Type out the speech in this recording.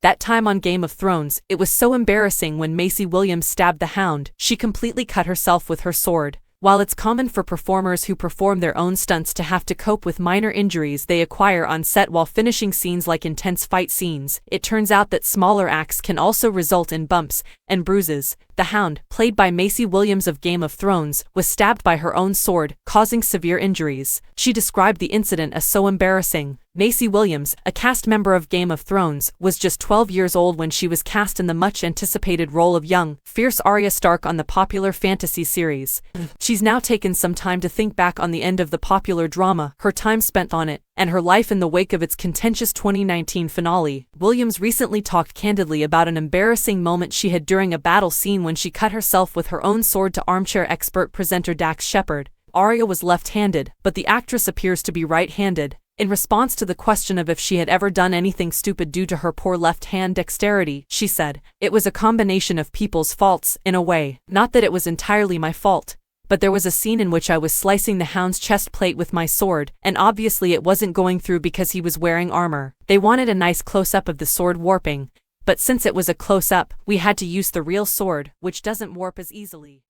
That time on Game of Thrones, it was so embarrassing when Maisie Williams stabbed the Hound, she completely cut herself with her sword. While it's common for performers who perform their own stunts to have to cope with minor injuries they acquire on set while finishing scenes like intense fight scenes, it turns out that smaller acts can also result in bumps and bruises. The Hound, played by Maisie Williams of Game of Thrones, was stabbed by her own sword, causing severe injuries. She described the incident as so embarrassing. Maisie Williams, a cast member of Game of Thrones, was just 12 years old when she was cast in the much-anticipated role of young, fierce Arya Stark on the popular fantasy series. She's now taken some time to think back on the end of the popular drama, her time spent on it, and her life in the wake of its contentious 2019 finale. Williams recently talked candidly about an embarrassing moment she had during a battle scene when she cut herself with her own sword to armchair expert presenter Dax Shepard. Arya was left-handed, but the actress appears to be right-handed. In response to the question of if she had ever done anything stupid due to her poor left-hand dexterity, she said, "It was a combination of people's faults, in a way. Not that it was entirely my fault. But there was a scene in which I was slicing the Hound's chest plate with my sword, and obviously it wasn't going through because he was wearing armor. They wanted a nice close-up of the sword warping, but since it was a close-up, we had to use the real sword, which doesn't warp as easily."